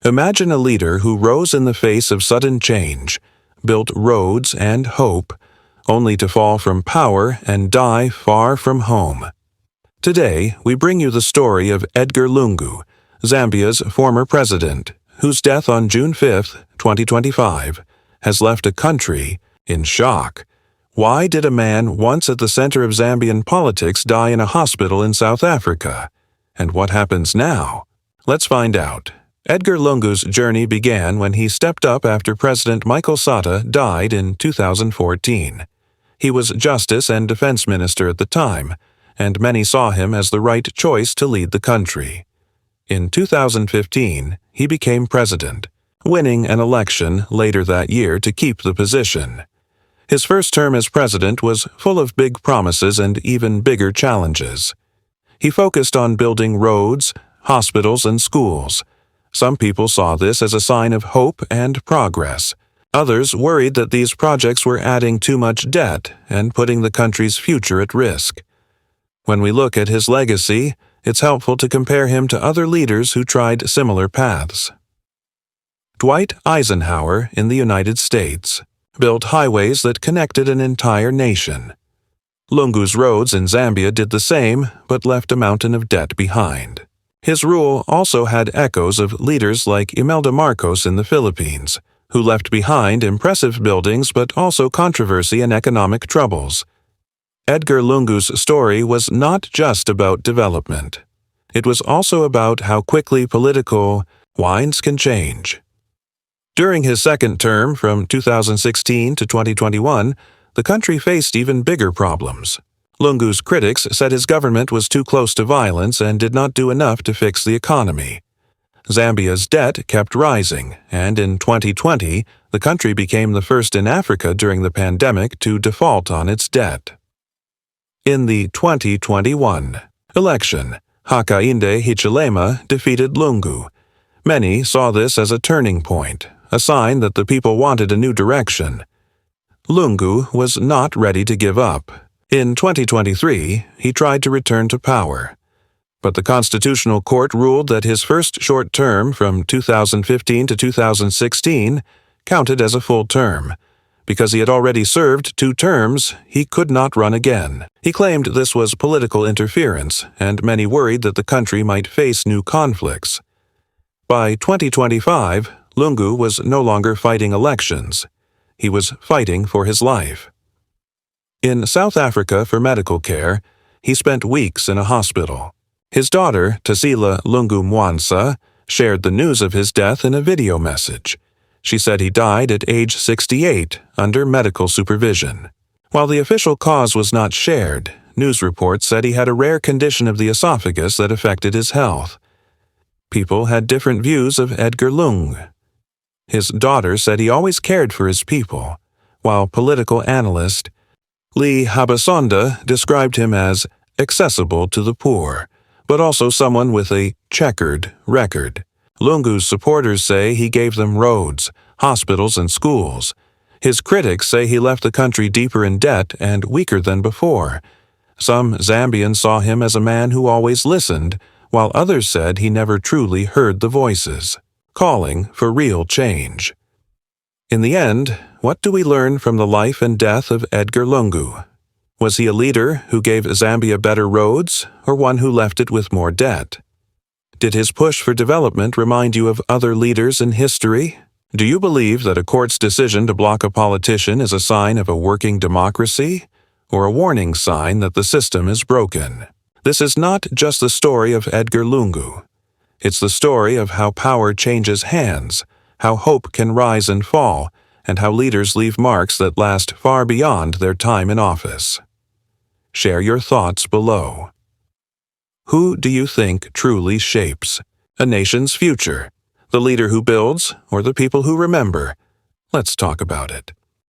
Imagine a leader who rose in the face of sudden change, built roads and hope, only to fall from power and die far from home. Today, we bring you the story of Edgar Lungu, Zambia's former president, whose death on June 5, 2025, has left a country in shock. Why did a man once at the center of Zambian politics die in a hospital in South Africa? And what happens now? Let's find out. Edgar Lungu's journey began when he stepped up after President Michael Sata died in 2014. He was Justice and Defense Minister at the time, and many saw him as the right choice to lead the country. In 2015, he became president, winning an election later that year to keep the position. His first term as president was full of big promises and even bigger challenges. He focused on building roads, hospitals, and schools. Some people saw this as a sign of hope and progress. Others worried that these projects were adding too much debt and putting the country's future at risk. When we look at his legacy, it's helpful to compare him to other leaders who tried similar paths. Dwight Eisenhower in the United States built highways that connected an entire nation. Lungu's roads in Zambia did the same, but left a mountain of debt behind. His rule also had echoes of leaders like Imelda Marcos in the Philippines, who left behind impressive buildings but also controversy and economic troubles. Edgar Lungu's story was not just about development. It was also about how quickly political winds can change. During his second term, from 2016 to 2021, the country faced even bigger problems. Lungu's critics said his government was too close to violence and did not do enough to fix the economy. Zambia's debt kept rising, and in 2020, the country became the first in Africa during the pandemic to default on its debt. In the 2021 election, Hakainde Hichilema defeated Lungu. Many saw this as a turning point, a sign that the people wanted a new direction. Lungu was not ready to give up. In 2023, he tried to return to power. But the Constitutional Court ruled that his first short term from 2015 to 2016 counted as a full term. Because he had already served 2 terms, he could not run again. He claimed this was political interference, and many worried that the country might face new conflicts. By 2025, Lungu was no longer fighting elections. He was fighting for his life. In South Africa for medical care, he spent weeks in a hospital. His daughter, Tasila Lungu Mwansa, shared the news of his death in a video message. She said he died at age 68 under medical supervision. While the official cause was not shared, news reports said he had a rare condition of the esophagus that affected his health. People had different views of Edgar Lungu. His daughter said he always cared for his people, while political analyst Lee Habasonda described him as accessible to the poor, but also someone with a checkered record. Lungu's supporters say he gave them roads, hospitals, and schools. His critics say he left the country deeper in debt and weaker than before. Some Zambians saw him as a man who always listened, while others said he never truly heard the voices, calling for real change. In the end, what do we learn from the life and death of Edgar Lungu? Was he a leader who gave Zambia better roads, or one who left it with more debt? Did his push for development remind you of other leaders in history? Do you believe that a court's decision to block a politician is a sign of a working democracy, or a warning sign that the system is broken? This is not just the story of Edgar Lungu. It's the story of how power changes hands, how hope can rise and fall, and how leaders leave marks that last far beyond their time in office. Share your thoughts below. Who do you think truly shapes a nation's future? The leader who builds or the people who remember? Let's talk about it.